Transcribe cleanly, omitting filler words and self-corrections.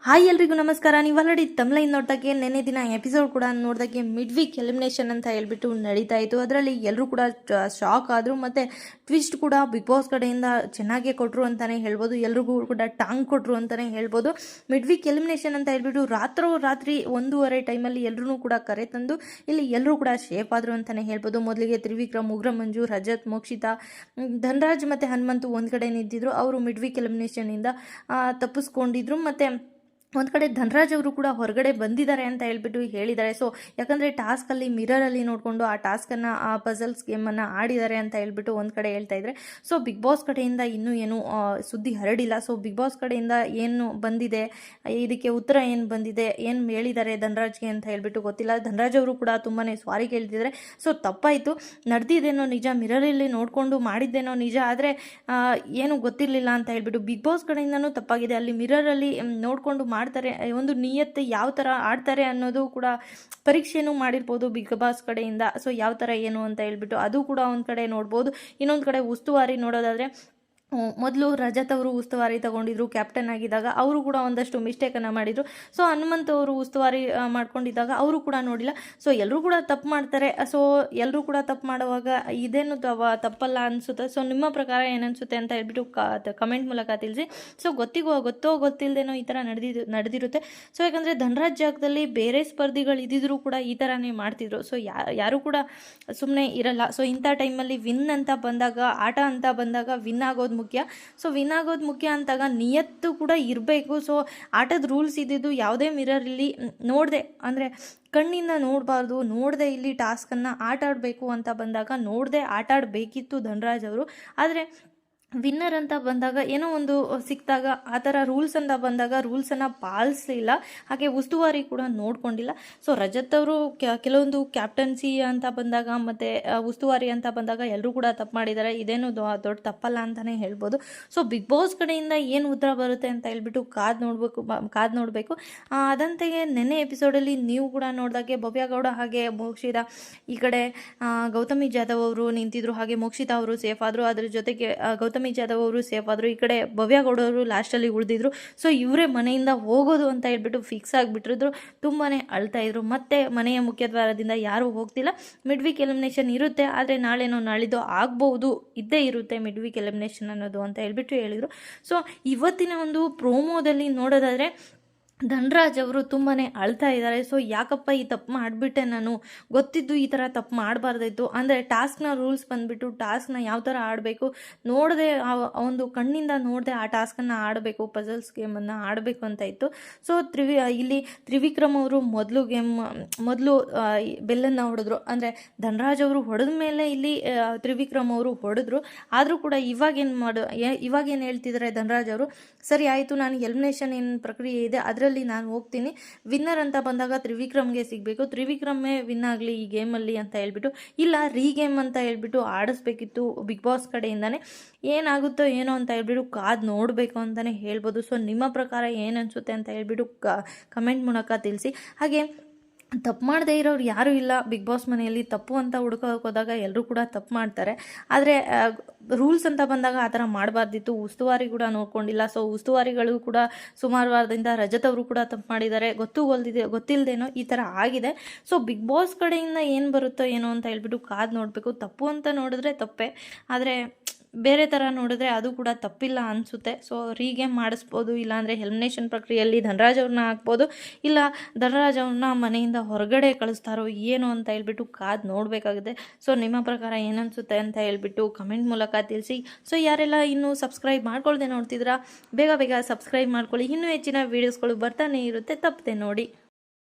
Hi ಎಲ್ರಿಗೂ ನಮಸ್ಕಾರ. ನೀವು ಆಲ್ರೆಡಿ ತಮ್ಲೈನ್ ನೋಡ್ದಾಗೆ ನೆನ್ನೆ ದಿನ ಎಪಿಸೋಡ್ ಕೂಡ ನೋಡ್ದಾಗೆ ಮಿಡ್ ವೀಕ್ ಎಲಿಮಿನೇಷನ್ ಅಂತ ಹೇಳ್ಬಿಟ್ಟು ನಡೀತಾ ಇತ್ತು. ಅದರಲ್ಲಿ ಎಲ್ಲರೂ ಕೂಡ ಶಾಕ್ ಆದರು, ಮತ್ತು ಟ್ವಿಸ್ಟ್ ಕೂಡ ಬಿಗ್ ಬಾಸ್ ಕಡೆಯಿಂದ ಚೆನ್ನಾಗೇ ಕೊಟ್ಟರು ಅಂತಲೇ ಹೇಳ್ಬೋದು. ಎಲ್ರಿಗೂ ಕೂಡ ಟಾಂಗ್ ಕೊಟ್ಟರು ಅಂತಲೇ ಹೇಳ್ಬೋದು. ಮಿಡ್ ವೀಕ್ ಎಲಿಮಿನೇಷನ್ ಅಂತ ಹೇಳ್ಬಿಟ್ಟು ರಾತ್ರಿ 1:30 ಟೈಮಲ್ಲಿ ಎಲ್ಲರೂ ಕೂಡ ಕರೆ ತಂದು ಇಲ್ಲಿ ಎಲ್ಲರೂ ಕೂಡ ಶೇಪ್ ಆದರು ಅಂತಲೇ ಹೇಳ್ಬೋದು. ಮೊದಲಿಗೆ ತ್ರಿವಿಕ್ರಮ್, ಉಗ್ರ ಮಂಜು, ರಜತ್, ಮೋಕ್ಷಿತಾ, ಧನರಾಜ್ ಮತ್ತು ಹನುಮಂತು ಒಂದು ಕಡೆ ನಿಂತಿದ್ರು. ಅವರು ಮಿಡ್ ವೀಕ್ ಎಲಿಮಿನೇಷನಿಂದ ತಪ್ಪಿಸ್ಕೊಂಡಿದ್ರು. ಮತ್ತು ಒಂದು ಕಡೆ ಧನರಾಜ್ ಅವರು ಕೂಡ ಹೊರಗಡೆ ಬಂದಿದ್ದಾರೆ ಅಂತ ಹೇಳ್ಬಿಟ್ಟು ಹೇಳಿದ್ದಾರೆ. ಸೊ ಯಾಕಂದರೆ ಟಾಸ್ಕಲ್ಲಿ ಮಿರರಲ್ಲಿ ನೋಡಿಕೊಂಡು ಆ ಟಾಸ್ಕನ್ನು, ಆ ಪಜಲ್ಸ್ ಗೇಮನ್ನು ಆಡಿದ್ದಾರೆ ಅಂತ ಹೇಳ್ಬಿಟ್ಟು ಒಂದು ಕಡೆ ಹೇಳ್ತಾ ಇದ್ದಾರೆ. ಸೊ ಬಿಗ್ ಬಾಸ್ ಕಡೆಯಿಂದ ಇನ್ನೂ ಏನು ಸುದ್ದಿ ಹರಡಿಲ್ಲ. ಸೊ ಬಿಗ್ ಬಾಸ್ ಕಡೆಯಿಂದ ಏನು ಬಂದಿದೆ, ಇದಕ್ಕೆ ಉತ್ತರ ಏನು ಬಂದಿದೆ, ಏನು ಹೇಳಿದ್ದಾರೆ ಧನರಾಜ್ಗೆ ಅಂತ ಹೇಳ್ಬಿಟ್ಟು ಗೊತ್ತಿಲ್ಲ. ಧನರಾಜ್ ಅವರು ಕೂಡ ತುಂಬಾ ಸಾರಿ ಕೇಳ್ತಿದ್ದಾರೆ. ಸೊ ತಪ್ಪಾಯಿತು, ನಡೆದಿದ್ದೇನೋ ನಿಜ, ಮಿರರಲ್ಲಿ ನೋಡಿಕೊಂಡು ಮಾಡಿದ್ದೇನೋ ನಿಜ, ಆದರೆ ಏನು ಗೊತ್ತಿರಲಿಲ್ಲ ಅಂತ ಹೇಳ್ಬಿಟ್ಟು ಬಿಗ್ ಬಾಸ್ ಕಡೆಯಿಂದನೂ ತಪ್ಪಾಗಿದೆ. ಅಲ್ಲಿ ಮಿರರಲ್ಲಿ ನೋಡಿಕೊಂಡು ಮಾಡ್ತಾರೆ, ಒಂದು ನಿಯತ್ತು ಯಾವ ಥರ ಆಡ್ತಾರೆ ಅನ್ನೋದು ಕೂಡ ಪರೀಕ್ಷೆನೂ ಮಾಡಿರ್ಬೋದು ಬಿಗ್ ಬಾಸ್ ಕಡೆಯಿಂದ. ಸೊ ಯಾವ ಥರ ಏನು ಅಂತ ಹೇಳ್ಬಿಟ್ಟು ಅದು ಕೂಡ ಒಂದು ಕಡೆ ನೋಡ್ಬೋದು. ಇನ್ನೊಂದು ಕಡೆ ಉಸ್ತುವಾರಿ ನೋಡೋದಾದರೆ, ಮೊದಲು ರಜತ್ ಅವರು ಉಸ್ತುವಾರಿ ತಗೊಂಡಿದ್ರು ಕ್ಯಾಪ್ಟನ್ ಆಗಿದ್ದಾಗ, ಅವರು ಕೂಡ ಒಂದಷ್ಟು ಮಿಸ್ಟೇಕನ್ನು ಮಾಡಿದರು. ಸೊ ಹನುಮಂತ್ ಅವರು ಉಸ್ತುವಾರಿ ಮಾಡ್ಕೊಂಡಿದ್ದಾಗ ಅವರು ಕೂಡ ನೋಡಿಲ್ಲ. ಸೊ ಎಲ್ಲರೂ ಕೂಡ ತಪ್ಪು ಮಾಡ್ತಾರೆ. ಸೊ ಎಲ್ಲರೂ ಕೂಡ ತಪ್ಪು ಮಾಡುವಾಗ ಇದೇನು ತಪ್ಪಲ್ಲ ಅನಿಸುತ್ತೆ. ಸೊ ನಿಮ್ಮ ಪ್ರಕಾರ ಏನನ್ಸುತ್ತೆ ಅಂತ ಹೇಳ್ಬಿಟ್ಟು ಕಮೆಂಟ್ ಮೂಲಕ ತಿಳಿಸಿ. ಸೊ ಗೊತ್ತೋ ಗೊತ್ತಿಲ್ಲದೇನೋ ಈ ಥರ ನಡೆದಿರುತ್ತೆ. ಸೊ ಯಾಕಂದರೆ ಧನರಾಜ್ ಜಾಗದಲ್ಲಿ ಬೇರೆ ಸ್ಪರ್ಧಿಗಳು ಇದ್ದಿದ್ರು ಕೂಡ ಈ ಥರನೇ ಮಾಡ್ತಿದ್ರು. ಸೊ ಯಾರು ಕೂಡ ಸುಮ್ಮನೆ ಇರಲ್ಲ. ಸೊ ಇಂಥ ಟೈಮಲ್ಲಿ ವಿನ್ ಅಂತ ಬಂದಾಗ, ಆಟ ಅಂತ ಬಂದಾಗ ವಿನ್ ಆಗೋದು ಮುಖ್ಯ. ಸೊ ವಿನ್ ಆಗೋದು ಮುಖ್ಯ ಅಂತಾಗ ನಿಯತ್ತು ಕೂಡ ಇರಬೇಕು. ಸೊ ಆಟದ ರೂಲ್ಸ್ ಇದ್ದಿದ್ದು ಯಾವುದೇ ಮಿರರಲ್ಲಿ ನೋಡದೆ, ಅಂದರೆ ಕಣ್ಣಿಂದ ನೋಡಬಾರ್ದು, ನೋಡದೆ ಇಲ್ಲಿ ಟಾಸ್ಕನ್ನು ಆಟ ಆಡಬೇಕು ಅಂತ ಬಂದಾಗ ನೋಡದೆ ಆಟ ಆಡಬೇಕಿತ್ತು ಧನರಾಜ್ ಅವರು. ಆದರೆ ವಿನ್ನರ್ ಅಂತ ಬಂದಾಗ ಏನೋ ಒಂದು ಸಿಕ್ಕಿದಾಗ ಆ ಥರ ರೂಲ್ಸ್ ಅಂತ ಬಂದಾಗ ರೂಲ್ಸನ್ನು ಪಾಲಿಸಲಿಲ್ಲ. ಹಾಗೆ ಉಸ್ತುವಾರಿ ಕೂಡ ನೋಡ್ಕೊಂಡಿಲ್ಲ. ಸೊ ರಜತ್ ಅವರು ಕೆಲವೊಂದು ಕ್ಯಾಪ್ಟನ್ಸಿ ಅಂತ ಬಂದಾಗ ಮತ್ತು ಉಸ್ತುವಾರಿ ಅಂತ ಬಂದಾಗ ಎಲ್ಲರೂ ಕೂಡ ತಪ್ಪು ಮಾಡಿದ್ದಾರೆ. ಇದೇನು ದೊಡ್ಡ ತಪ್ಪಲ್ಲ ಅಂತಲೇ ಹೇಳ್ಬೋದು. ಸೊ ಬಿಗ್ ಬಾಸ್ ಕಡೆಯಿಂದ ಏನು ಉತ್ತರ ಬರುತ್ತೆ ಅಂತ ಹೇಳ್ಬಿಟ್ಟು ಕಾದು ನೋಡಬೇಕು. ಅದಂತೆಯೇ ನೆನ್ನೆ ಎಪಿಸೋಡಲ್ಲಿ ನೀವು ಕೂಡ ನೋಡಿದಾಗೆ ಭವ್ಯಗೌಡ ಹಾಗೆ ಮೋಕ್ಷಿತಾ, ಈ ಕಡೆ ಗೌತಮಿ ಜಾಧವ್ ಅವರು ನಿಂತಿದ್ರು, ಹಾಗೆ ಮೋಕ್ಷಿತಾ ಅವರು ಸೇಫ್ ಆದರು. ಅದ್ರ ಜೊತೆಗೆ ಗೌತಮಿ ಜಾಧವ್ ಅವರು ಸೇಫ್ ಆದರು. ಈ ಕಡೆ ಭವ್ಯಗೌಡ ಅವರು ಲಾಸ್ಟಲ್ಲಿ ಉಳಿದಿದ್ರು. ಸೊ ಇವರೇ ಮನೆಯಿಂದ ಹೋಗೋದು ಅಂತ ಹೇಳ್ಬಿಟ್ಟು ಫಿಕ್ಸ್ ಆಗಿಬಿಟ್ಟಿದ್ರು. ತುಂಬಾ ಅಳ್ತಾ ಇದ್ರು. ಮತ್ತೆ ಮನೆಯ ಮುಖ್ಯದ್ವಾರದಿಂದ ಯಾರೂ ಹೋಗ್ತಿಲ್ಲ. ಮಿಡ್ ವೀಕ್ ಎಲಿಮಿನೇಷನ್ ಇರುತ್ತೆ, ಆದರೆ ನಾಳೆನೋ ನಾಳಿದ್ದು ಆಗ್ಬೋದು, ಇದ್ದೇ ಇರುತ್ತೆ ಮಿಡ್ ವೀಕ್ ಎಲಿಮಿನೇಷನ್ ಅನ್ನೋದು ಅಂತ ಹೇಳ್ಬಿಟ್ಟು ಹೇಳಿದರು. ಸೊ ಇವತ್ತಿನ ಒಂದು ಪ್ರೋಮೋದಲ್ಲಿ ನೋಡೋದಾದರೆ ಧನರಾಜ್ ಅವರು ತುಂಬಾ ಅಳ್ತಾ ಇದ್ದಾರೆ. ಸೊ ಯಾಕಪ್ಪ ಈ ತಪ್ಪು ಮಾಡಿಬಿಟ್ಟೆ, ನಾನು ಗೊತ್ತಿದ್ದು ಈ ಥರ ತಪ್ಪು ಮಾಡಬಾರ್ದಾಯ್ತು. ಅಂದರೆ ಟಾಸ್ಕ್ನ ರೂಲ್ಸ್ ಬಂದುಬಿಟ್ಟು ಟಾಸ್ಕ್ನ ಯಾವ ಥರ ಆಡಬೇಕು ನೋಡದೆ, ಒಂದು ಕಣ್ಣಿಂದ ನೋಡದೆ ಆ ಟಾಸ್ಕನ್ನು ಆಡಬೇಕು, ಪಜಲ್ಸ್ ಗೇಮನ್ನು ಆಡಬೇಕು ಅಂತ ಇತ್ತು. ಸೊ ಇಲ್ಲಿ ತ್ರಿವಿಕ್ರಮ್ ಅವರು ಮೊದಲು ಬೆಲ್ಲನ್ನು ಹೊಡೆದ್ರು. ಅಂದರೆ ಧನರಾಜ್ ಅವರು ಹೊಡೆದ ಮೇಲೆ ಇಲ್ಲಿ ತ್ರಿವಿಕ್ರಮ್ ಅವರು ಹೊಡೆದ್ರು. ಆದರೂ ಕೂಡ ಇವಾಗೇನು ಹೇಳ್ತಿದ್ದಾರೆ ಧನರಾಜ್ ಅವರು, ಸರಿ ಆಯಿತು, ನಾನು ಎಲಿಮಿನೇಷನ್ ಏನು ಪ್ರಕ್ರಿಯೆ ಇದೆ ಅದರಲ್ಲಿ ನಾನು ಹೋಗ್ತೀನಿ, ವಿನ್ನರ್ ಅಂತ ಬಂದಾಗ ತ್ರಿವಿಕ್ರಮ್ಗೆ ಸಿಗಬೇಕು, ತ್ರಿವಿಕ್ರಮೇ ವಿನ್ ಆಗಲಿ ಈ ಗೇಮಲ್ಲಿ ಅಂತ ಹೇಳ್ಬಿಟ್ಟು, ಇಲ್ಲ ರೀಗೇಮ್ ಅಂತ ಹೇಳ್ಬಿಟ್ಟು ಆಡಿಸ್ಬೇಕಿತ್ತು ಬಿಗ್ ಬಾಸ್ ಕಡೆಯಿಂದನೇ. ಏನಾಗುತ್ತೋ ಏನೋ ಅಂತ ಹೇಳ್ಬಿಟ್ಟು ಕಾದು ನೋಡಬೇಕು ಅಂತಲೇ ಹೇಳ್ಬೋದು. ಸೊ ನಿಮ್ಮ ಪ್ರಕಾರ ಏನು ಅನಿಸುತ್ತೆ ಅಂತ ಹೇಳ್ಬಿಟ್ಟು ಕಮೆಂಟ್ ಮೂಲಕ ತಿಳಿಸಿ. ಹಾಗೆ ತಪ್ಪು ಮಾಡದೇ ಇರೋರು ಯಾರೂ ಇಲ್ಲ ಬಿಗ್ ಬಾಸ್ ಮನೆಯಲ್ಲಿ. ತಪ್ಪು ಅಂತ ಹುಡ್ಕೋಕೆ ಹೋದಾಗ ಎಲ್ಲರೂ ಕೂಡ ತಪ್ಪು ಮಾಡ್ತಾರೆ. ಆದರೆ ರೂಲ್ಸ್ ಅಂತ ಬಂದಾಗ ಆ ಥರ ಮಾಡಬಾರ್ದಿತ್ತು. ಉಸ್ತುವಾರಿ ಕೂಡ ನೋಡ್ಕೊಂಡಿಲ್ಲ. ಸೊ ಉಸ್ತುವಾರಿಗಳು ಕೂಡ ಸುಮಾರು ವಾರದಿಂದ ರಜತ್ ಅವರು ಕೂಡ ತಪ್ಪು ಮಾಡಿದ್ದಾರೆ. ಗೊತ್ತಿಲ್ಲದೇನೋ ಈ ಥರ ಆಗಿದೆ. ಸೊ ಬಿಗ್ ಬಾಸ್ ಕಡೆಯಿಂದ ಏನು ಬರುತ್ತೋ ಏನೋ ಅಂತ ಹೇಳ್ಬಿಟ್ಟು ಕಾದು ನೋಡಬೇಕು. ತಪ್ಪು ಅಂತ ನೋಡಿದ್ರೆ ತಪ್ಪೇ, ಆದರೆ ಬೇರೆ ಥರ ನೋಡಿದ್ರೆ ಅದು ಕೂಡ ತಪ್ಪಿಲ್ಲ ಅನಿಸುತ್ತೆ. ಸೊ ರೀಗೇಮ್ ಮಾಡಿಸ್ಬೋದು, ಇಲ್ಲಾಂದರೆ ಎಲಿಮಿನೇಷನ್ ಪ್ರಕ್ರಿಯೆಯಲ್ಲಿ ಧನರಾಜ್ ಅವ್ರನ್ನ ಹಾಕ್ಬೋದು, ಇಲ್ಲ ಧನರಾಜ್ ಅವ್ರನ್ನ ಮನೆಯಿಂದ ಹೊರಗಡೆ ಕಳಿಸ್ತಾರೋ ಏನು ಅಂತ ಹೇಳ್ಬಿಟ್ಟು ಕಾದು ನೋಡಬೇಕಾಗಿದೆ. ಸೊ ನಿಮ್ಮ ಪ್ರಕಾರ ಏನನ್ಸುತ್ತೆ ಅಂತ ಹೇಳ್ಬಿಟ್ಟು ಕಮೆಂಟ್ ಮೂಲಕ ತಿಳಿಸಿ. ಸೊ ಯಾರೆಲ್ಲ ಇನ್ನೂ ಸಬ್ಸ್ಕ್ರೈಬ್ ಮಾಡ್ಕೊಳ್ದೆ ನೋಡ್ತಿದ್ರಾ, ಬೇಗ ಸಬ್ಸ್ಕ್ರೈಬ್ ಮಾಡ್ಕೊಳ್ಳಿ. ಇನ್ನೂ ಹೆಚ್ಚಿನ ವೀಡಿಯೋಸ್ಗಳು ಬರ್ತಾನೆ ಇರುತ್ತೆ, ತಪ್ಪದೆ ನೋಡಿ.